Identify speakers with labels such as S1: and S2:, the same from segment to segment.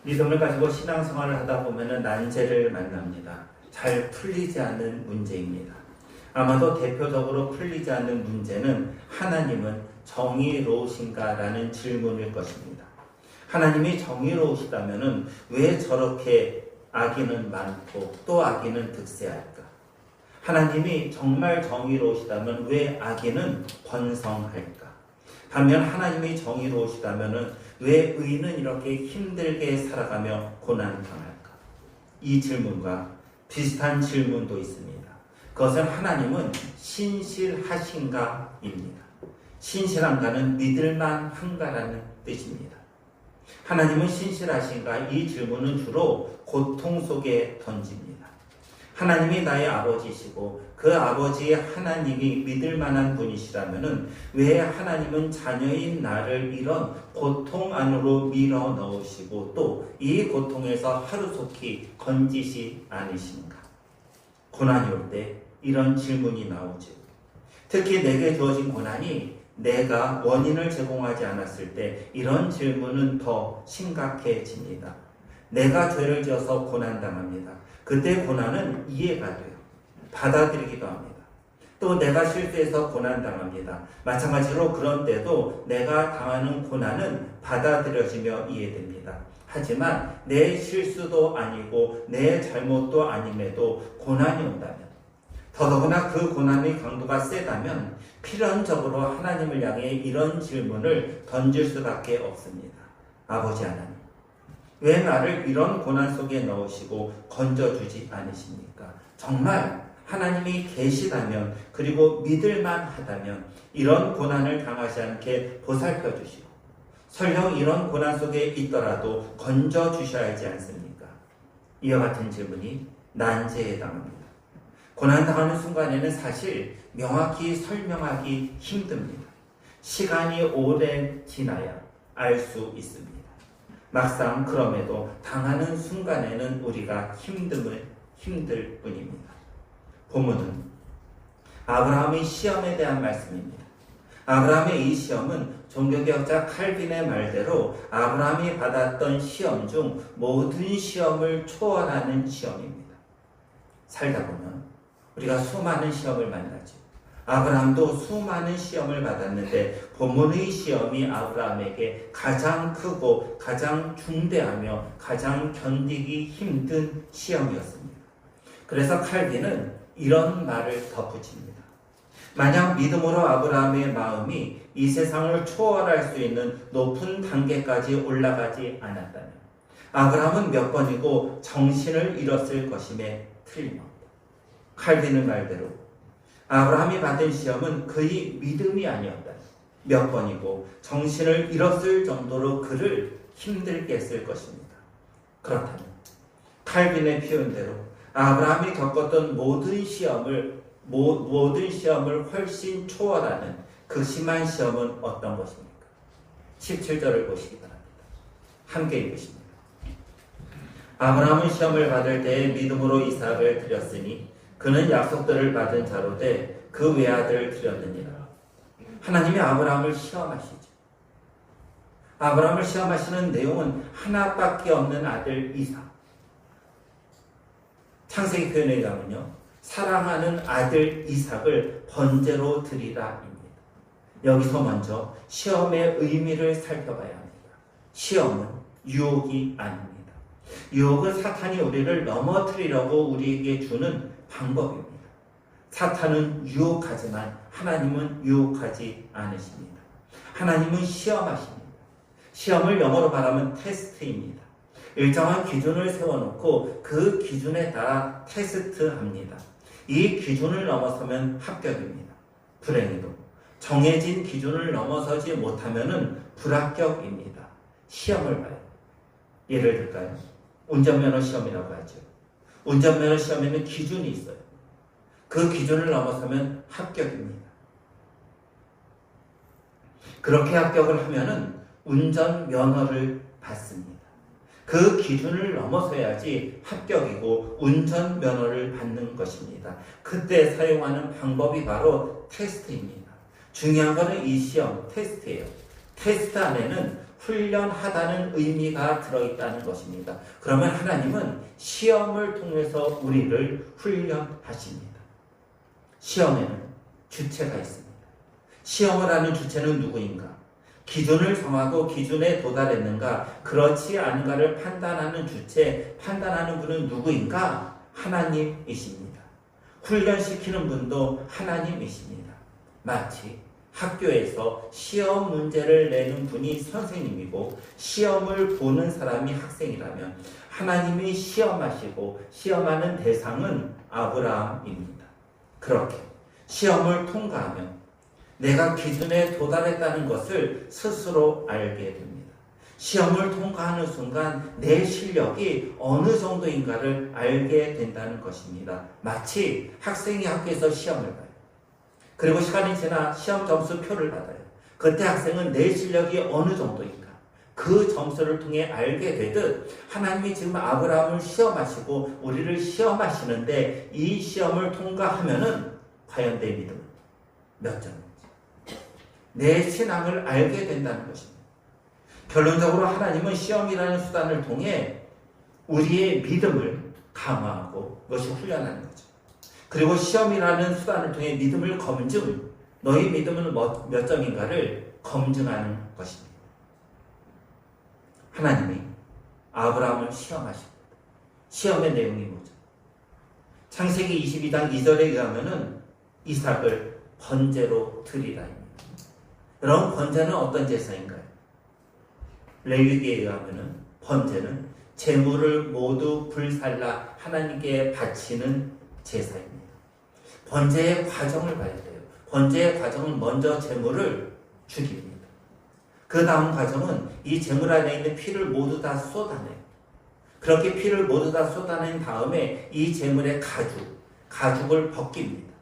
S1: 믿음을 가지고 신앙생활을 하다 보면 난제를 만납니다. 잘 풀리지 않는 문제입니다. 아마도 대표적으로 풀리지 않는 문제는 하나님은 정의로우신가라는 질문일 것입니다. 하나님이 정의로우시다면 왜 저렇게 악인은 많고 또 악인은 득세할까? 하나님이 정말 정의로우시다면 왜 악인은 번성할까? 반면 하나님이 정의로우시다면 왜 의인은 이렇게 힘들게 살아가며 고난당할까? 이 질문과 비슷한 질문도 있습니다. 그것은 하나님은 신실하신가입니다. 신실한가는 믿을만한가라는 뜻입니다. 하나님은 신실하신가? 이 질문은 주로 고통 속에 던집니다. 하나님이 나의 아버지시고 그 아버지의 하나님이 믿을 만한 분이시라면 왜 하나님은 자녀인 나를 이런 고통 안으로 밀어 넣으시고 또 이 고통에서 하루속히 건지시 않으신가? 고난이 올 때 이런 질문이 나오죠. 특히 내게 주어진 고난이 내가 원인을 제공하지 않았을 때 이런 질문은 더 심각해집니다. 내가 죄를 지어서 고난당합니다. 그때 고난은 이해가 돼요. 받아들이기도 합니다. 또 내가 실수해서 고난당합니다. 마찬가지로 그런 때도 내가 당하는 고난은 받아들여지며 이해됩니다. 하지만 내 실수도 아니고 내 잘못도 아님에도 고난이 온다면, 더더구나 그 고난의 강도가 세다면 필연적으로 하나님을 향해 이런 질문을 던질 수밖에 없습니다. 아버지 하나님, 왜 나를 이런 고난 속에 넣으시고 건져주지 않으십니까? 정말 하나님이 계시다면, 그리고 믿을만 하다면 이런 고난을 당하지 않게 보살펴 주시고 설령 이런 고난 속에 있더라도 건져주셔야 하지 않습니까? 이와 같은 질문이 난제에 해당합니다. 고난당하는 순간에는 사실 명확히 설명하기 힘듭니다. 시간이 오래 지나야 알 수 있습니다. 막상 그럼에도 당하는 순간에는 우리가 힘들 뿐입니다. 본문은 아브라함의 시험에 대한 말씀입니다. 아브라함의 이 시험은 종교개혁자 칼빈의 말대로 아브라함이 받았던 시험 중 모든 시험을 초월하는 시험입니다. 살다 보면 우리가 수많은 시험을 만나죠. 아브라함도 수많은 시험을 받았는데 본문의 시험이 아브라함에게 가장 크고 가장 중대하며 가장 견디기 힘든 시험이었습니다. 그래서 칼빈은 이런 말을 덧붙입니다. 만약 믿음으로 아브라함의 마음이 이 세상을 초월할 수 있는 높은 단계까지 올라가지 않았다면 아브라함은 몇 번이고 정신을 잃었을 것임에 틀림없다. 칼빈의 말대로 아브라함이 받은 시험은 그의 믿음이 아니었다. 몇 번이고 정신을 잃었을 정도로 그를 힘들게 했을 것입니다. 그렇다면 칼빈의 표현대로 아브라함이 겪었던 모든 시험을 훨씬 초월하는 그 심한 시험은 어떤 것입니까? 17절을 보시기 바랍니다. 함께 읽으십니다. 아브라함은 시험을 받을 때에 믿음으로 이삭을 드렸으니 그는 약속들을 받은 자로 돼 그 외아들을 드렸느니라. 하나님이 아브라함을 시험하시죠. 아브라함을 시험하시는 내용은 하나밖에 없는 아들 이삭. 창세기 표현에 의하면요, 사랑하는 아들 이삭을 번제로 드리라입니다. 여기서 먼저 시험의 의미를 살펴봐야 합니다. 시험은 유혹이 아닙니다. 유혹은 사탄이 우리를 넘어뜨리려고 우리에게 주는 방법입니다. 사탄은 유혹하지만 하나님은 유혹하지 않으십니다. 하나님은 시험하십니다. 시험을 영어로 말하면 테스트입니다. 일정한 기준을 세워놓고 그 기준에 따라 테스트합니다. 이 기준을 넘어서면 합격입니다. 불행히도 정해진 기준을 넘어서지 못하면 불합격입니다. 시험을 봐요. 예를 들까요? 운전면허 시험이라고 하죠. 운전면허 시험에는 기준이 있어요. 그 기준을 넘어서면 합격입니다. 그렇게 합격을 하면은 운전면허를 받습니다. 그 기준을 넘어서야지 합격이고 운전면허를 받는 것입니다. 그때 사용하는 방법이 바로 테스트입니다. 중요한 것은 이 시험, 테스트예요. 테스트 안에는 훈련하다는 의미가 들어있다는 것입니다. 그러면 하나님은 시험을 통해서 우리를 훈련하십니다. 시험에는 주체가 있습니다. 시험을 하는 주체는 누구인가? 기준을 정하고 기준에 도달했는가, 그렇지 않은가를 판단하는 주체, 판단하는 분은 누구인가? 하나님이십니다. 훈련시키는 분도 하나님이십니다. 마치 학교에서 시험 문제를 내는 분이 선생님이고 시험을 보는 사람이 학생이라면 하나님이 시험하시고 시험하는 대상은 아브라함입니다. 그렇게 시험을 통과하면 내가 기준에 도달했다는 것을 스스로 알게 됩니다. 시험을 통과하는 순간 내 실력이 어느 정도인가를 알게 된다는 것입니다. 마치 학생이 학교에서 시험을 봐요. 그리고 시간이 지나 시험 점수표를 받아요. 그때 학생은 내 실력이 어느 정도인가, 그 점수를 통해 알게 되듯 하나님이 지금 아브라함을 시험하시고 우리를 시험하시는데 이 시험을 통과하면은 과연 내 믿음은 몇 점인지, 내 신앙을 알게 된다는 것입니다. 결론적으로 하나님은 시험이라는 수단을 통해 우리의 믿음을 강화하고 그것이 훈련하는 거죠. 그리고 시험이라는 수단을 통해 믿음을 검증, 너희 믿음은 몇 점인가를 검증하는 것입니다. 하나님이 아브라함을 시험하십니다. 시험의 내용이 뭐죠? 창세기 22장 2절에 의하면은 이삭을 번제로 드리라입니다. 여러분, 번제는 어떤 제사인가요? 레위기에 의하면은 번제는 제물을 모두 불살라 하나님께 바치는 제사입니다. 번제의 과정을 봐야 돼요. 번제의 과정은 먼저 제물을 죽입니다. 그 다음 과정은 이 제물 안에 있는 피를 모두 다 쏟아내요. 그렇게 피를 모두 다 쏟아낸 다음에 이 제물의 가죽을 벗깁니다.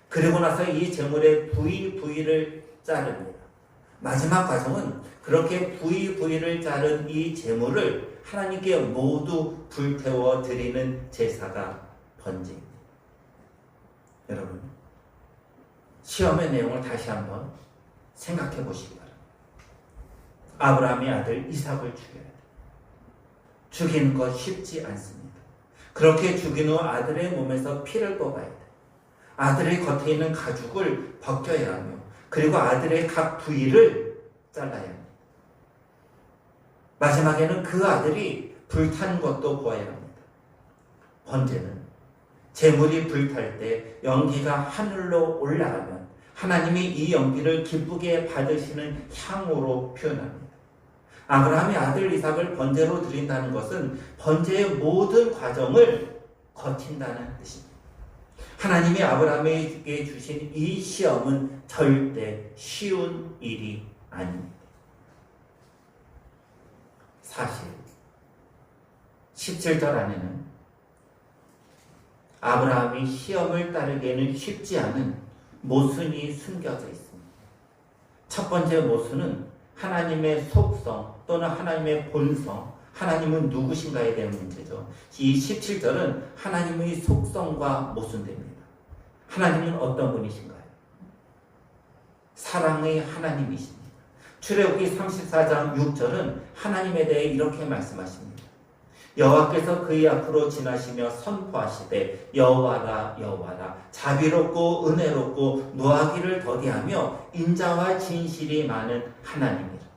S1: 그리고 나서 이 제물의 부위를 자릅니다. 마지막 과정은 그렇게 부위를 자른 이 제물을 하나님께 모두 불태워 드리는 제사가 번제입니다. 여러분, 시험의 내용을 다시 한번 생각해 보시기 바랍니다. 아브라함의 아들 이삭을 죽여야 돼요. 죽이는 것 쉽지 않습니다. 그렇게 죽인 후 아들의 몸에서 피를 뽑아야 돼요. 아들의 겉에 있는 가죽을 벗겨야 하며 그리고 아들의 각 부위를 잘라야 합니다. 마지막에는 그 아들이 불탄 것도 보아야 합니다. 번제는 제물이 불탈 때 연기가 하늘로 올라가면 하나님이 이 연기를 기쁘게 받으시는 향으로 표현합니다. 아브라함이 아들 이삭을 번제로 드린다는 것은 번제의 모든 과정을 거친다는 뜻입니다. 하나님이 아브라함에게 주신 이 시험은 절대 쉬운 일이 아닙니다. 사실 17절 안에는 아브라함이 시험을 따르기에는 쉽지 않은 모순이 숨겨져 있습니다. 첫 번째 모순은 하나님의 속성 또는 하나님의 본성, 하나님은 누구신가에 대한 문제죠. 이 17절은 하나님의 속성과 모순됩니다. 하나님은 어떤 분이신가요? 사랑의 하나님이십니다. 출애굽기 34장 6절은 하나님에 대해 이렇게 말씀하십니다. 여호와께서 그의 앞으로 지나시며 선포하시되 여호와라 여호와라 자비롭고 은혜롭고 노하기를 더디하며 인자와 진실이 많은 하나님이라.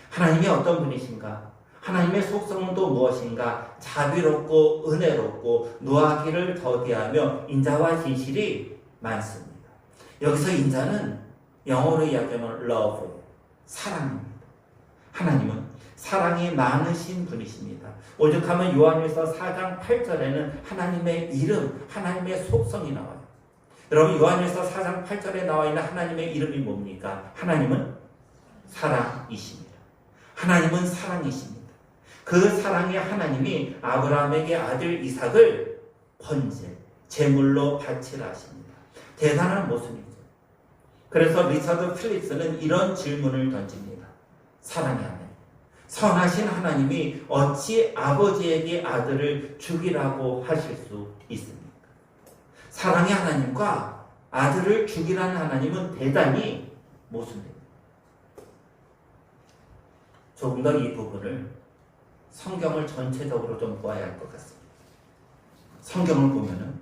S1: 하나님이 어떤 분이신가? 하나님의 속성은 또 무엇인가? 자비롭고 은혜롭고 노하기를 더디하며 인자와 진실이 많습니다. 여기서 인자는 영어로 이야기하면 love, 사랑입니다. 하나님은 사랑이 많으신 분이십니다. 오죽하면 요한일서 4장 8절에는 하나님의 이름, 하나님의 속성이 나와요. 여러분, 요한일서 4장 8절에 나와 있는 하나님의 이름이 뭡니까? 하나님은 사랑이십니다. 하나님은 사랑이십니다. 그 사랑의 하나님이 아브라함에게 아들 이삭을 번제, 제물로 바치라 하십니다. 대단한 모순이죠. 그래서 리처드 필립스는 이런 질문을 던집니다. 사랑의 하나님, 선하신 하나님이 어찌 아버지에게 아들을 죽이라고 하실 수 있습니까? 사랑의 하나님과 아들을 죽이라는 하나님은 대단히 모순됩니다. 조금 더 이 부분을 성경을 전체적으로 좀 보아야 할 것 같습니다. 성경을 보면은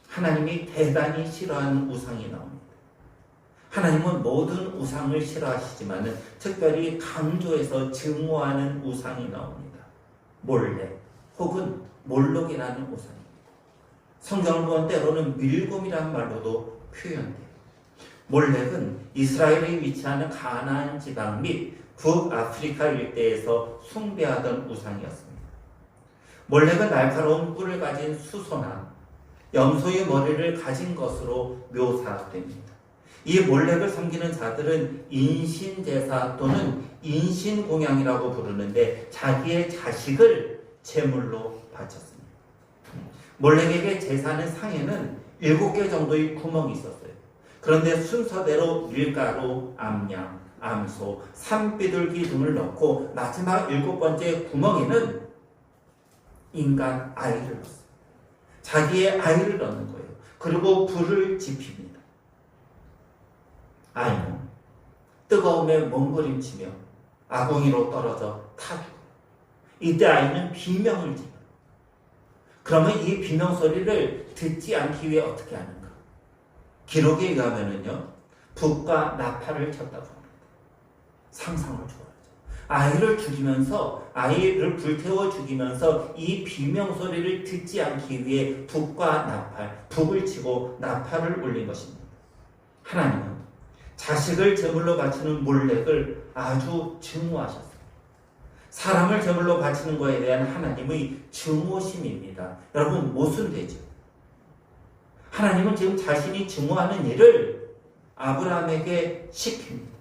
S1: 하나님이 대단히 싫어하는 우상이 나옵니다. 하나님은 모든 우상을 싫어하시지만은 특별히 강조해서 증오하는 우상이 나옵니다. 몰렉 혹은 몰록이라는 우상입니다. 성경을 보면 때로는 밀곰이라는 말로도 표현돼요. 몰렉은 이스라엘에 위치하는 가나안 지방 및 북아프리카 일대에서 숭배하던 우상이었습니다. 몰렉은 날카로운 뿔을 가진 수소나 염소의 머리를 가진 것으로 묘사됩니다. 이 몰렉을 섬기는 자들은 인신제사 또는 인신공양이라고 부르는데 자기의 자식을 제물로 바쳤습니다. 몰렉에게 제사는 상에는 7개 정도의 구멍이 있었어요. 그런데 순서대로 밀가루, 암양, 암소, 산비둘기 등을 넣고 마지막 7번째 구멍에는 인간 아이를 넣었어요. 자기의 아이를 넣는 거예요. 그리고 불을 지핍니다. 아이는 뜨거움에 몸부림치며 아궁이로 떨어져 타죽어요. 이때 아이는 비명을 지어요. 그러면 이 비명 소리를 듣지 않기 위해 어떻게 하는가? 기록에 의하면은요, 북과 나팔을 쳤다고 합니다. 상상을 초월하죠. 아이를 죽이면서, 아이를 불태워 죽이면서 이 비명 소리를 듣지 않기 위해 북과 나팔, 북을 치고 나팔을 울린 것입니다. 하나님은 자식을 제물로 바치는 몰렉을 아주 증오하셨어요. 사람을 제물로 바치는 것에 대한 하나님의 증오심입니다. 여러분, 모순되죠. 하나님은 지금 자신이 증오하는 일을 아브라함에게 시킵니다.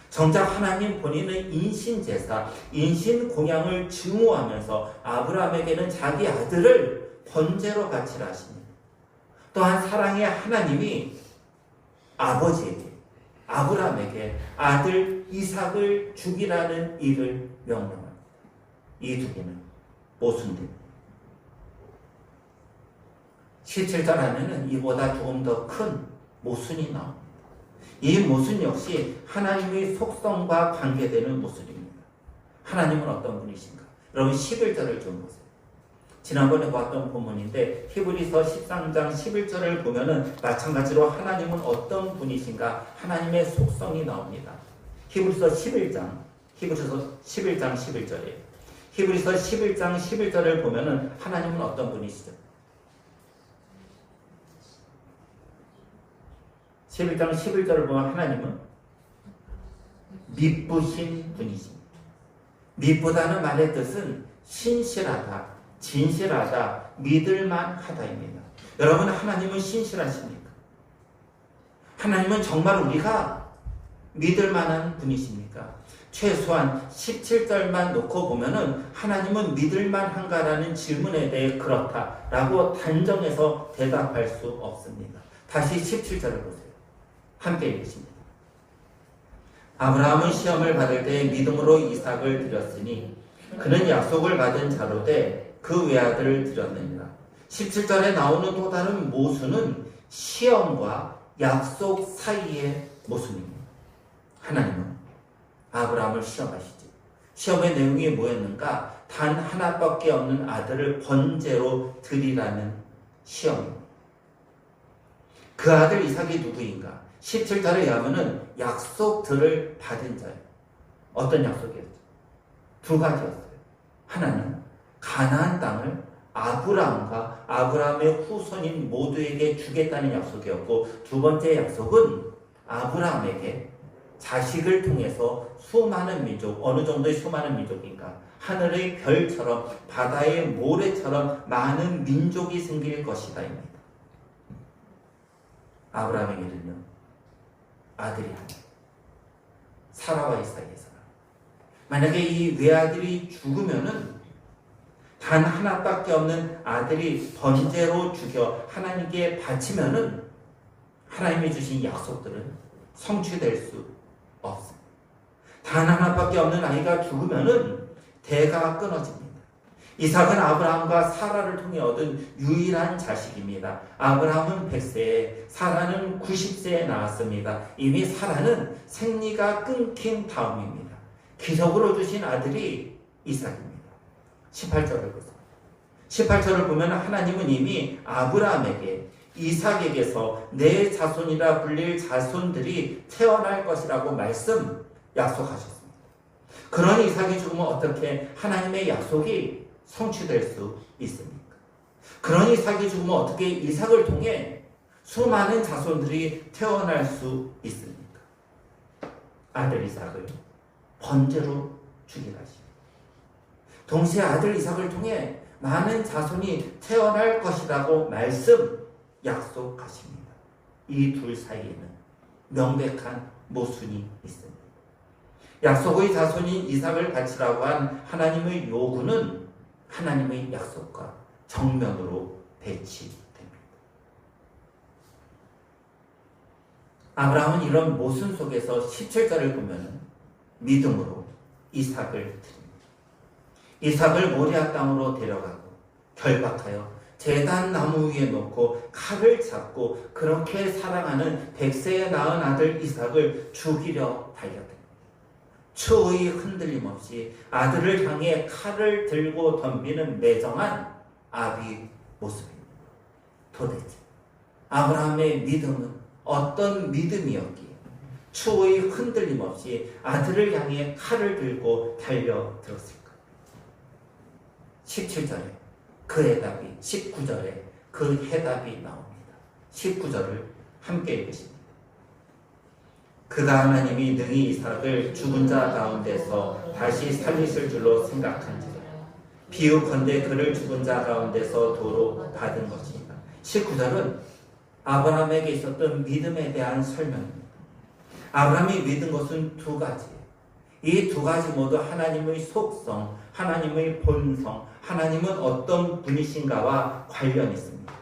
S1: 정작 하나님 본인은 인신제사, 인신공양을 증오하면서 아브라함에게는 자기 아들을 번제로 바치라 하십니다. 또한 사랑의 하나님이 아버지에게, 아브라함에게 아들 이삭을 죽이라는 일을 명령합니다. 이 두 개는 모순됩니다. 17절 안에는 이보다 조금 더 큰 모순이 나옵니다. 이 모순 역시 하나님의 속성과 관계되는 모순입니다. 하나님은 어떤 분이신가? 여러분 11절을 좀 보세요. 지난번에 보았던 본문인데 히브리서 13장 11절을 보면은 마찬가지로 하나님은 어떤 분이신가? 하나님의 속성이 나옵니다. 히브리서 11장 11절이에요. 히브리서 11장 11절을 보면은 하나님은 어떤 분이시죠? 11장 11절을 보면 하나님은 미쁘신 분이십니다. 미쁘다는 말의 뜻은 신실하다, 진실하다, 믿을만하다입니다. 여러분, 하나님은 신실하십니까? 하나님은 정말 우리가 믿을만한 분이십니까? 최소한 17절만 놓고 보면은 하나님은 믿을만한가라는 질문에 대해 그렇다라고 단정해서 대답할 수 없습니다. 다시 17절을 보세요. 함께 읽겠습니다. 아브라함은 시험을 받을 때 믿음으로 이삭을 드렸으니 그는 약속을 받은 자로되 그 외아들을 드렸느니라. 17절에 나오는 또 다른 모순은 시험과 약속 사이의 모순입니다. 하나님은 아브라함을 시험하시지. 시험의 내용이 뭐였는가? 단 하나밖에 없는 아들을 번제로 드리라는 시험입니다. 그 아들 이삭이 누구인가? 17절에 의하면은 약속들을 받은 자예요. 어떤 약속이었죠? 두 가지였어요. 하나는 가나안 땅을 아브라함과 아브라함의 후손인 모두에게 주겠다는 약속이었고, 두 번째 약속은 아브라함에게 자식을 통해서 수많은 민족, 어느 정도의 수많은 민족인가? 하늘의 별처럼 바다의 모래처럼 많은 민족이 생길 것이다 입니다. 아브라함에게는요, 아들이 하나, 사라와의 사이에서 만약에 이 외아들이 죽으면은 단 하나밖에 없는 아들이 번제로 죽여 하나님께 바치면은 하나님이 주신 약속들은 성취될 수 없습니다. 단 하나밖에 없는 아이가 죽으면은 대가가 끊어집니다. 이삭은 아브라함과 사라를 통해 얻은 유일한 자식입니다. 아브라함은 100세에, 사라는 90세에 낳았습니다. 이미 사라는 생리가 끊긴 다음입니다. 기적으로 주신 아들이 이삭입니다. 18절을 보세요. 18절을 보면 하나님은 이미 아브라함에게 이삭에게서 내 자손이라 불릴 자손들이 태어날 것이라고 약속하셨습니다. 그런 이삭이 죽으면 어떻게 하나님의 약속이 성취될 수 있습니까? 그런 이삭이 죽으면 어떻게 이삭을 통해 수많은 자손들이 태어날 수 있습니까? 아들 이삭을 번제로 죽이라 하십니다. 동시에 아들 이삭을 통해 많은 자손이 태어날 것이라고 약속하십니다. 이 둘 사이에는 명백한 모순이 있습니다. 약속의 자손인 이삭을 바치라고 한 하나님의 요구는 하나님의 약속과 정면으로 배치됩니다. 아브라함은 이런 모순 속에서 17절을 보면 믿음으로 이삭을 드립니다. 이삭을 모리아 땅으로 데려가고 결박하여 제단 나무 위에 놓고 칼을 잡고 그렇게 사랑하는 100세에 낳은 아들 이삭을 죽이려 달려듭니다. 추의 흔들림 없이 아들을 향해 칼을 들고 덤비는 매정한 아비 모습입니다. 도대체 아브라함의 믿음은 어떤 믿음이었기에 추의 흔들림 없이 아들을 향해 칼을 들고 달려들었을까? 17절에 그 해답이, 19절에 그 해답이 나옵니다. 19절을 함께 읽으십니다. 그가 하나님이 능히 이삭을 죽은 자 가운데서 다시 살리실 줄로 생각한지라 비유컨대 그를 죽은 자 가운데서 도로 받은 것이니라. 19절은 아브라함에게 있었던 믿음에 대한 설명입니다. 아브라함이 믿은 것은 두 가지. 이 두 가지 모두 하나님의 속성, 하나님의 본성, 하나님은 어떤 분이신가와 관련이 있습니다.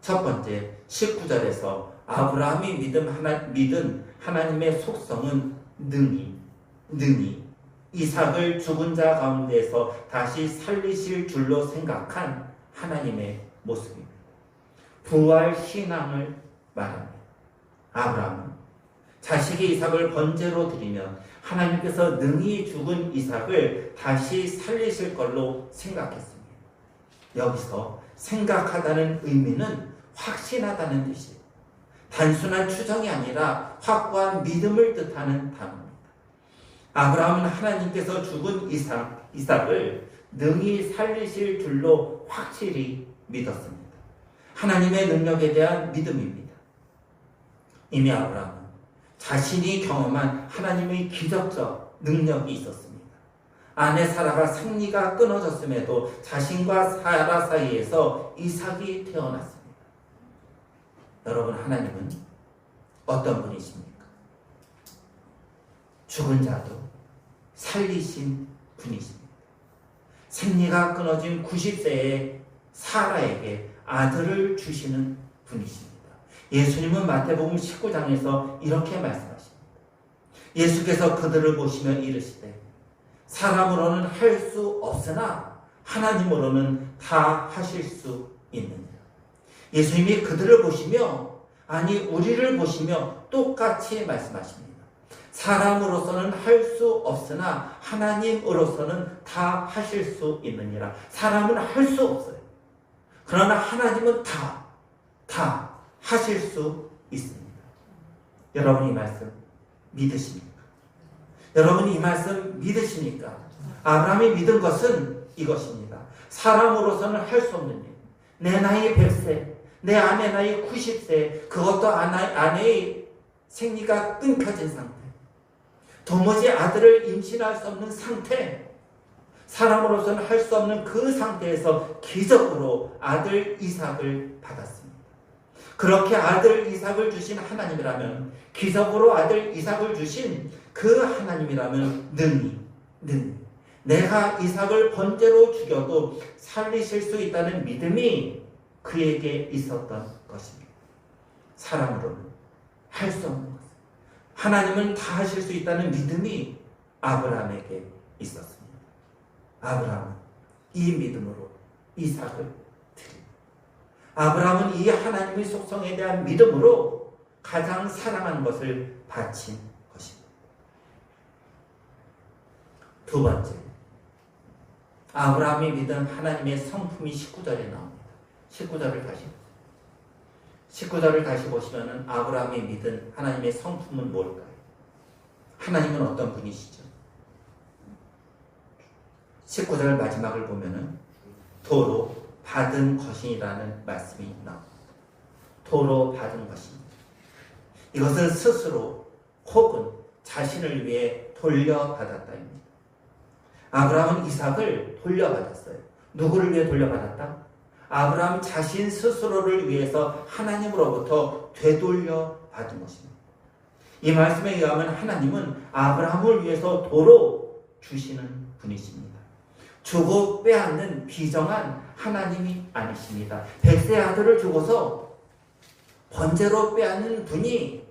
S1: 첫 번째, 19절에서 아브라함이 믿은 하나님의 속성은 능히 이삭을 죽은 자 가운데서 다시 살리실 줄로 생각한 하나님의 모습입니다. 부활 신앙을 말합니다. 아브라함은 자식의 이삭을 번제로 드리면 하나님께서 능히 죽은 이삭을 다시 살리실 걸로 생각했습니다. 여기서 생각하다는 의미는 확신하다는 뜻이에요. 단순한 추정이 아니라 확고한 믿음을 뜻하는 단어입니다. 아브라함은 하나님께서 죽은 이삭을 능히 살리실 줄로 확실히 믿었습니다. 하나님의 능력에 대한 믿음입니다. 이미 아브라함은 자신이 경험한 하나님의 기적적 능력이 있었습니다. 아내 사라가 생리가 끊어졌음에도 자신과 사라 사이에서 이삭이 태어났습니다. 여러분, 하나님은 어떤 분이십니까? 죽은 자도 살리신 분이십니다. 생리가 끊어진 90세의 사라에게 아들을 주시는 분이십니다. 예수님은 마태복음 19장에서 이렇게 말씀하십니다. 예수께서 그들을 보시며 이르시되 사람으로는 할 수 없으나 하나님으로는 다 하실 수 있느니라. 예수님이 그들을 보시며, 아니 우리를 보시며 똑같이 말씀하십니다. 사람으로서는 할 수 없으나 하나님으로서는 다 하실 수 있느니라. 사람은 할 수 없어요. 그러나 하나님은 다 하실 수 있습니다. 여러분 이 말씀 믿으십니까? 여러분 이 말씀 믿으십니까? 아브라함이 믿은 것은 이것입니다. 사람으로서는 할 수 없는 일. 내 나이 100세, 내 아내 나이 90세, 그것도 아내의 생리가 끊겨진 상태. 도무지 아들을 임신할 수 없는 상태. 사람으로서는 할 수 없는 그 상태에서 기적으로 아들 이삭을 받았습니다. 그렇게 아들 이삭을 주신 하나님이라면, 기적으로 아들 이삭을 주신 그 하나님이라면 능히 내가 이삭을 번제로 죽여도 살리실 수 있다는 믿음이 그에게 있었던 것입니다. 사람으로는 할 수 없는 것, 하나님은 다 하실 수 있다는 믿음이 아브라함에게 있었습니다. 아브라함은 이 믿음으로 이삭을 드립니다. 아브라함은 이 하나님의 속성에 대한 믿음으로 가장 사랑하는 것을 바친 것입니다. 두 번째, 아브라함이 믿은 하나님의 성품이 19절에 나옵니다. 19절을 다시 보시면은 아브라함이 믿은 하나님의 성품은 뭘까요? 하나님은 어떤 분이시죠? 19절 마지막을 보면은 도로 받은 것이라는 말씀이 나옵니다. 도로 받은 것입니다. 이것은 스스로 혹은 자신을 위해 돌려받았다입니다. 아브라함은 이삭을 돌려받았어요. 누구를 위해 돌려받았다? 아브라함 자신 스스로를 위해서 하나님으로부터 되돌려 받은 것입니다. 이 말씀에 의하면 하나님은 아브라함을 위해서 도로 주시는 분이십니다. 주고 빼앗는 비정한 하나님이 아니십니다. 백세의 아들을 주고서 번제로 빼앗는 분이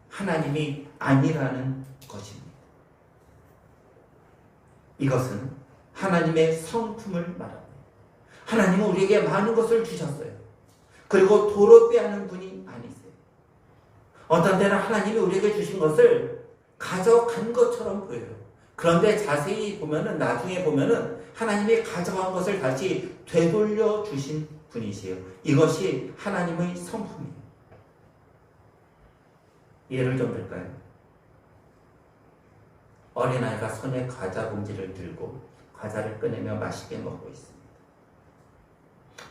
S1: 하나님이 아니라는 것입니다. 이것은 하나님의 성품을 말합니다. 하나님은 우리에게 많은 것을 주셨어요. 그리고 도로 빼앗는 분이 아니세요. 어떤 때는 하나님이 우리에게 주신 것을 가져간 것처럼 보여요. 그런데 자세히 보면은, 나중에 보면은 하나님이 가져간 것을 다시 되돌려 주신 분이세요. 이것이 하나님의 성품이에요. 예를 좀 들까요? 어린아이가 손에 과자 봉지를 들고 과자를 꺼내며 맛있게 먹고 있습니다.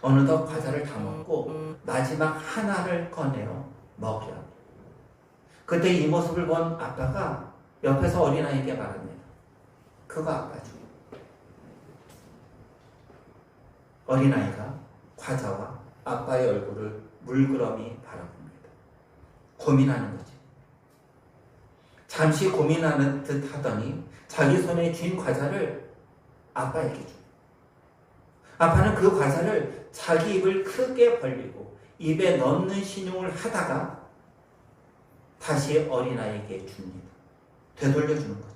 S1: 어느덧 과자를 다 먹고 마지막 하나를 꺼내어 먹으려 합니다. 그때 이 모습을 본 아빠가 옆에서 어린아이에게 말합니다. 그거 아빠죠. 어린아이가 과자와 아빠의 얼굴을 물끄러미 바라봅니다. 고민하는 거죠. 잠시 고민하는 듯 하더니 자기 손에 쥔 과자를 아빠에게 줍니다. 아빠는 그 과자를 자기 입을 크게 벌리고 입에 넣는 신용을 하다가 다시 어린아이에게 줍니다. 되돌려주는 거죠.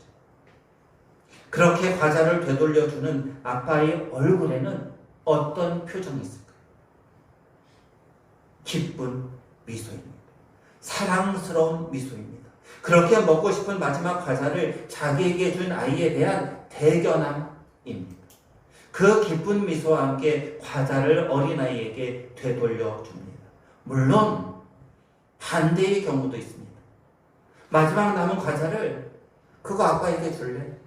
S1: 그렇게 과자를 되돌려주는 아빠의 얼굴에는 어떤 표정이 있을까요? 기쁜 미소입니다. 사랑스러운 미소입니다. 그렇게 먹고 싶은 마지막 과자를 자기에게 준 아이에 대한 대견함입니다. 그 기쁜 미소와 함께 과자를 어린아이에게 되돌려 줍니다. 물론 반대의 경우도 있습니다. 마지막 남은 과자를 그거 아빠에게 줄래?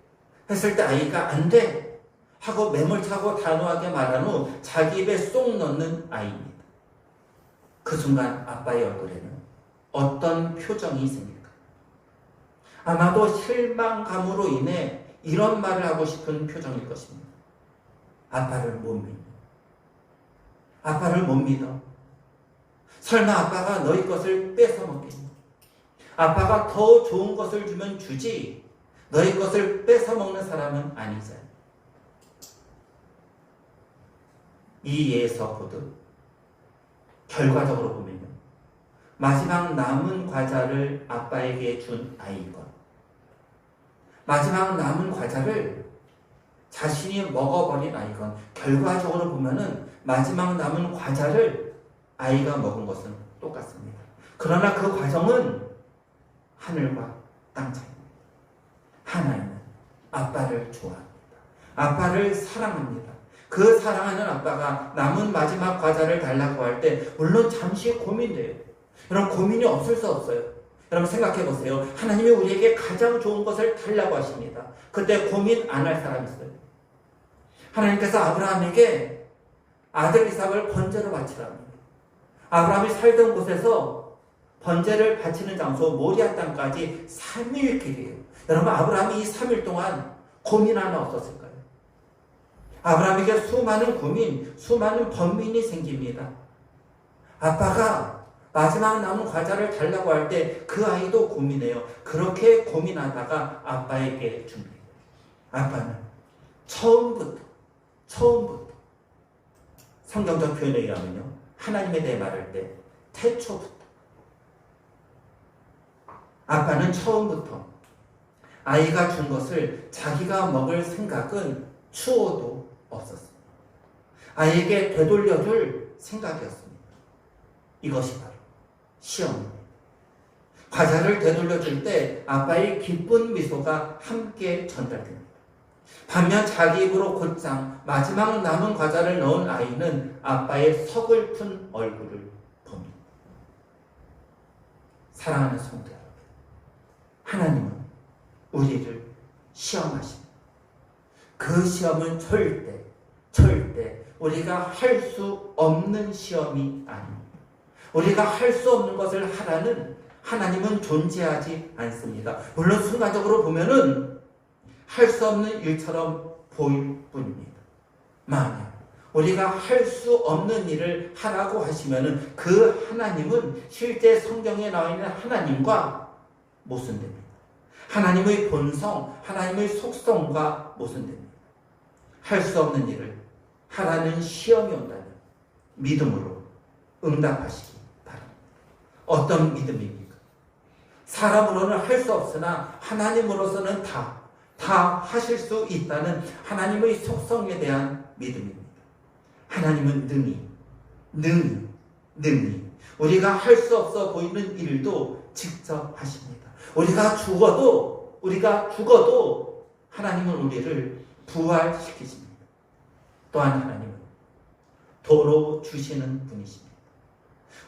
S1: 했을 때 아이가 안 돼! 하고 매몰차고 단호하게 말한 후 자기 입에 쏙 넣는 아이입니다. 그 순간 아빠의 얼굴에는 어떤 표정이 있습니까? 아마도 실망감으로 인해 이런 말을 하고 싶은 표정일 것입니다. 아빠를 못 믿어. 아빠를 못 믿어. 설마 아빠가 너희 것을 뺏어 먹겠니? 아빠가 더 좋은 것을 주면 주지 너희 것을 뺏어 먹는 사람은 아니잖아. 이 예에서 보듯 결과적으로 보면요. 마지막 남은 과자를 아빠에게 준 아이건 마지막 남은 과자를 자신이 먹어버린 아이건 결과적으로 보면은 마지막 남은 과자를 아이가 먹은 것은 똑같습니다. 그러나 그 과정은 하늘과 땅 차이입니다. 하나님은 아빠를 좋아합니다. 아빠를 사랑합니다. 그 사랑하는 아빠가 남은 마지막 과자를 달라고 할 때 물론 잠시 고민돼요. 여러분 고민이 없을 수 없어요. 여러분 생각해 보세요. 하나님이 우리에게 가장 좋은 것을 달라고 하십니다. 그때 고민 안 할 사람 있어요. 하나님께서 아브라함에게 아들 이삭을 번제로 바치라 합니다. 아브라함이 살던 곳에서 번제를 바치는 장소 모리아 땅까지 3일 길이에요. 여러분 아브라함이 이 3일 동안 고민 하나 없었을까요? 아브라함에게 수많은 고민, 수많은 번민이 생깁니다. 아빠가 마지막 남은 과자를 달라고 할 때 그 아이도 고민해요. 그렇게 고민하다가 아빠에게 줍니다. 아빠는 처음부터 성경적 표현에 의하면요. 하나님에 대해 말할 때 태초부터 아빠는 처음부터 아이가 준 것을 자기가 먹을 생각은 추호도 없었습니다. 아이에게 되돌려줄 생각이었습니다. 이것이 바로 시험입니다. 과자를 되돌려줄 때 아빠의 기쁜 미소가 함께 전달됩니다. 반면 자기 입으로 곧장 마지막 남은 과자를 넣은 아이는 아빠의 서글픈 얼굴을 봅니다. 사랑하는 성도 여러분, 하나님은 우리를 시험하십니다. 그 시험은 절대 우리가 할 수 없는 시험이 아닙니다. 우리가 할 수 없는 것을 하라는 하나님은 존재하지 않습니다. 물론 순간적으로 보면은 할 수 없는 일처럼 보일 뿐입니다. 만약 우리가 할 수 없는 일을 하라고 하시면은 그 하나님은 실제 성경에 나와 있는 하나님과 모순됩니다. 하나님의 본성, 하나님의 속성과 모순됩니다. 할 수 없는 일을 하라는 시험이 온다면 믿음으로 응답하시기 바랍니다. 어떤 믿음입니까? 사람으로는 할 수 없으나 하나님으로서는 다 하실 수 있다는 하나님의 속성에 대한 믿음입니다. 하나님은 능히 우리가 할 수 없어 보이는 일도 직접 하십니다. 우리가 죽어도 하나님은 우리를 부활시키십니다. 또한 하나님은 도로 주시는 분이십니다.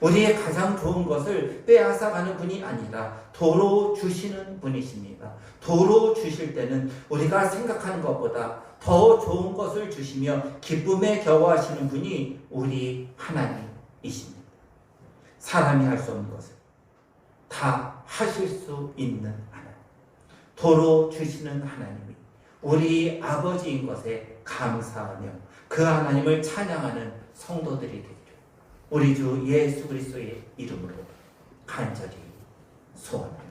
S1: 우리의 가장 좋은 것을 빼앗아가는 분이 아니라 도로 주시는 분이십니다. 도로 주실 때는 우리가 생각하는 것보다 더 좋은 것을 주시며 기쁨에 겨워하시는 분이 우리 하나님이십니다. 사람이 할 수 없는 것을 다 하실 수 있는 하나님, 도로 주시는 하나님이 우리 아버지인 것에 감사하며 그 하나님을 찬양하는 성도들이 되기를 우리 주 예수 그리스도의 이름으로 간절히 소원합니다.